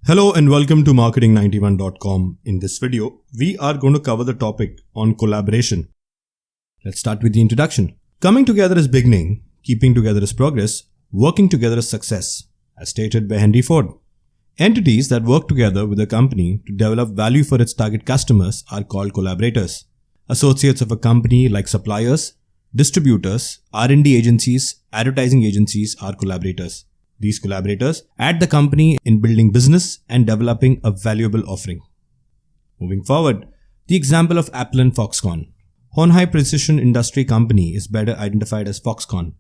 Hello and welcome to marketing91.com. In this video, we are going to cover the topic on collaboration. Let's start with the introduction. Coming together is beginning, keeping together is progress, working together is success, as stated by Henry Ford. Entities that work together with a company to develop value for its target customers are called collaborators. Associates of a company like suppliers, distributors, R&D agencies, advertising agencies are collaborators. These collaborators aid the company in building business and developing a valuable offering. Moving forward, the example of Apple and Foxconn. Honhai Precision Industry Company is better identified as Foxconn.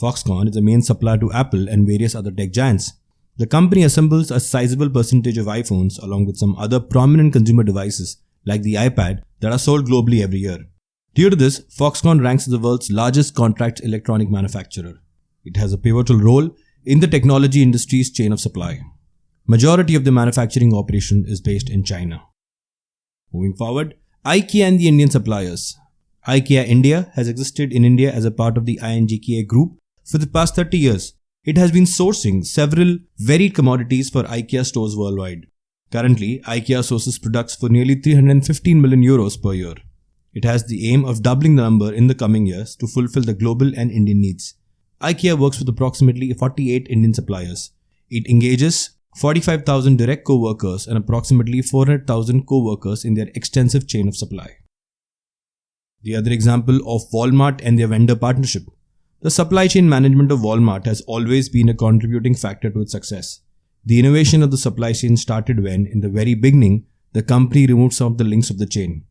Foxconn is the main supplier to Apple and various other tech giants. The company assembles a sizable percentage of iPhones along with some other prominent consumer devices like the iPad that are sold globally every year. Due to this, Foxconn ranks as the world's largest contract electronic manufacturer. It has a pivotal role in the technology industry's chain of supply. Majority of the manufacturing operation is based in China. Moving forward, IKEA and the Indian suppliers. IKEA India has existed in India as a part of the INGKA group for the past 30 years. It has been sourcing several varied commodities for IKEA stores worldwide. Currently, IKEA sources products for nearly 315 million euros per year. It has the aim of doubling the number in the coming years to fulfill the global and Indian needs. IKEA works with approximately 48 Indian suppliers. It engages 45,000 direct co-workers and approximately 400,000 co-workers in their extensive chain of supply. The other example of Walmart and their vendor partnership. The supply chain management of Walmart has always been a contributing factor to its success. The innovation of the supply chain started when, in the very beginning, the company removed some of the links of the chain.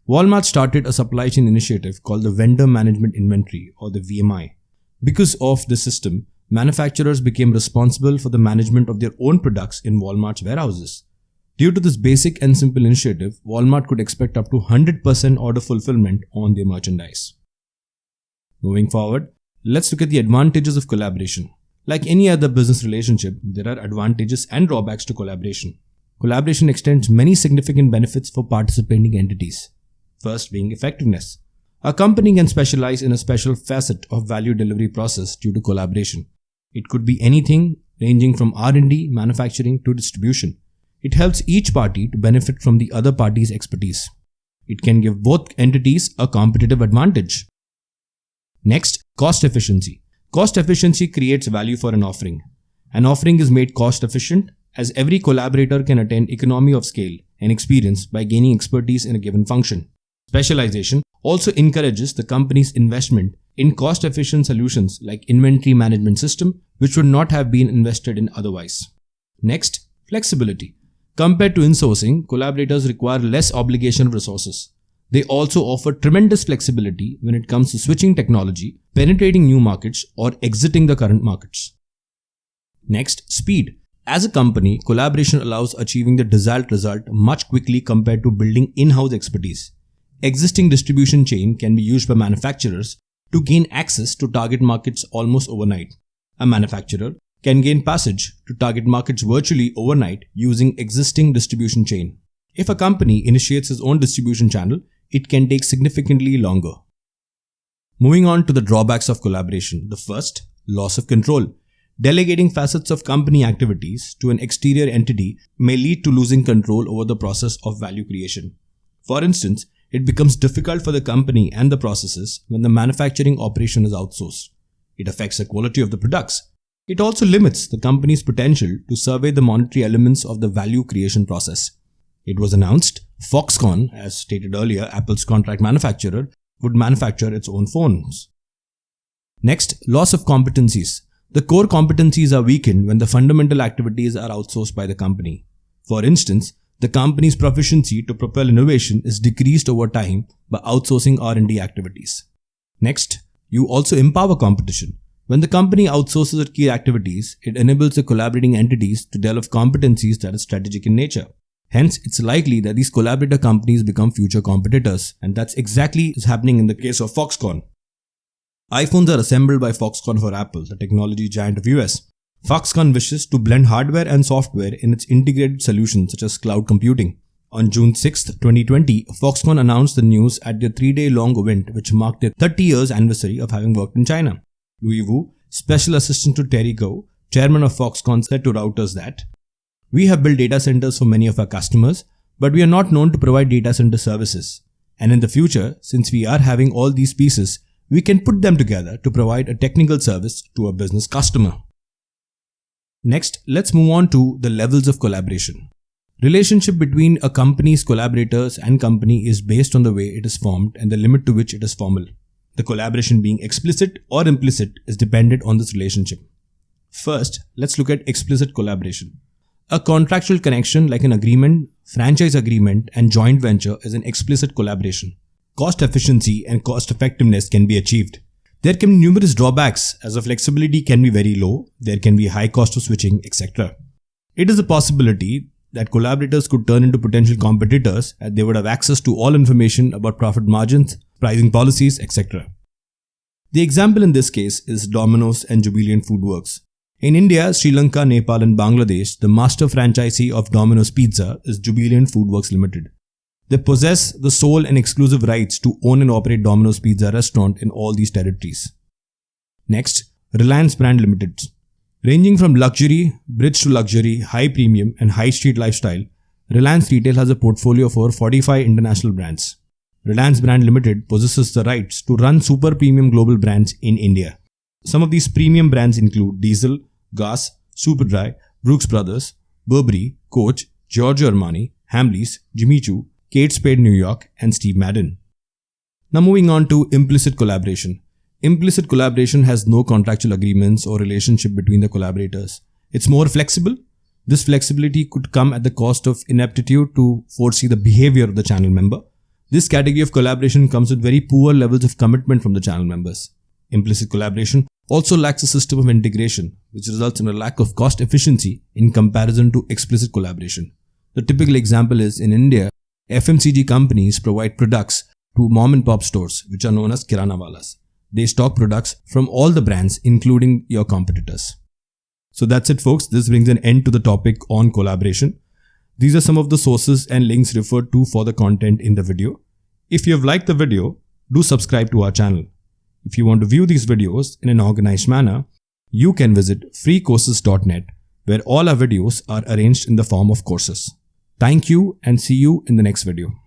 Walmart started a supply chain initiative called the Vendor Management Inventory, or the VMI. Because of this system, manufacturers became responsible for the management of their own products in Walmart's warehouses. Due to this basic and simple initiative, Walmart could expect up to 100% order fulfillment on their merchandise. Moving forward, let's look at the advantages of collaboration. Like any other business relationship, there are advantages and drawbacks to collaboration. Collaboration extends many significant benefits for participating entities. First being effectiveness. A company can specialize in a special facet of value delivery process due to collaboration. It could be anything ranging from R&D, manufacturing to distribution. It helps each party to benefit from the other party's expertise. It can give both entities a competitive advantage. Next, cost efficiency. Cost efficiency creates value for an offering. An offering is made cost efficient as every collaborator can attain economy of scale and experience by gaining expertise in a given function. Specialization also encourages the company's investment in cost-efficient solutions like inventory management system, which would not have been invested in otherwise. Next, flexibility. Compared to insourcing, collaborators require less obligation of resources. They also offer tremendous flexibility when it comes to switching technology, penetrating new markets, or exiting the current markets. Next, speed. As a company, collaboration allows achieving the desired result much quickly compared to building in-house expertise. Existing distribution chain can be used by manufacturers to gain access to target markets almost overnight. A manufacturer can gain passage to target markets virtually overnight using existing distribution chain. If a company initiates its own distribution channel, it can take significantly longer. Moving on to the drawbacks of collaboration. The first, loss of control. Delegating facets of company activities to an exterior entity may lead to losing control over the process of value creation. For instance, it becomes difficult for the company and the processes when the manufacturing operation is outsourced. It affects the quality of the products. It also limits the company's potential to survey the monetary elements of the value creation process. It was announced Foxconn, as stated earlier, Apple's contract manufacturer, would manufacture its own phones. Next, loss of competencies. The core competencies are weakened when the fundamental activities are outsourced by the company. For instance, the company's proficiency to propel innovation is decreased over time by outsourcing R&D activities. Next, you also empower competition. When the company outsources its key activities, it enables the collaborating entities to develop competencies that are strategic in nature. Hence, it's likely that these collaborator companies become future competitors, and that's exactly what's happening in the case of Foxconn. iPhones are assembled by Foxconn for Apple, the technology giant of US. Foxconn wishes to blend hardware and software in its integrated solutions such as cloud computing. On June 6, 2020, Foxconn announced the news at their 3-day-long event which marked their 30 years anniversary of having worked in China. Louis Wu, special assistant to Terry Gou, chairman of Foxconn, said to Reuters that We have built data centers for many of our customers, but we are not known to provide data center services. And in the future, since we are having all these pieces, we can put them together to provide a technical service to a business customer. Next, let's move on to the levels of collaboration. Relationship between a company's collaborators and company is based on the way it is formed and the limit to which it is formal. The collaboration being explicit or implicit is dependent on this relationship. First, let's look at explicit collaboration. A contractual connection like an agreement, franchise agreement, and joint venture is an explicit collaboration. Cost efficiency and cost effectiveness can be achieved. There can be numerous drawbacks as the flexibility can be very low, there can be high cost of switching, etc. It is a possibility that collaborators could turn into potential competitors as they would have access to all information about profit margins, pricing policies, etc. The example in this case is Domino's and Jubilant Foodworks. In India, Sri Lanka, Nepal and Bangladesh, the master franchisee of Domino's Pizza is Jubilant Foodworks Limited. They possess the sole and exclusive rights to own and operate Domino's Pizza restaurant in all these territories. Next, Reliance Brand Limited. Ranging from luxury, bridge to luxury, high premium and high street lifestyle, Reliance Retail has a portfolio of over 45 international brands. Reliance Brand Limited possesses the rights to run super premium global brands in India. Some of these premium brands include Diesel, Gas, Superdry, Brooks Brothers, Burberry, Coach, Giorgio Armani, Hamleys, Jimmy Choo, Kate Spade New York, and Steve Madden. Now moving on to implicit collaboration. Implicit collaboration has no contractual agreements or relationship between the collaborators. It's more flexible. This flexibility could come at the cost of ineptitude to foresee the behavior of the channel member. This category of collaboration comes with very poor levels of commitment from the channel members. Implicit collaboration also lacks a system of integration, which results in a lack of cost efficiency in comparison to explicit collaboration. The typical example is in India, FMCG companies provide products to mom and pop stores, which are known as Kirana Walas. They stock products from all the brands, including your competitors. So that's it, folks. This brings an end to the topic on collaboration. These are some of the sources and links referred to for the content in the video. If you have liked the video, do subscribe to our channel. If you want to view these videos in an organized manner, you can visit freecourses.net, where all our videos are arranged in the form of courses. Thank you and see you in the next video.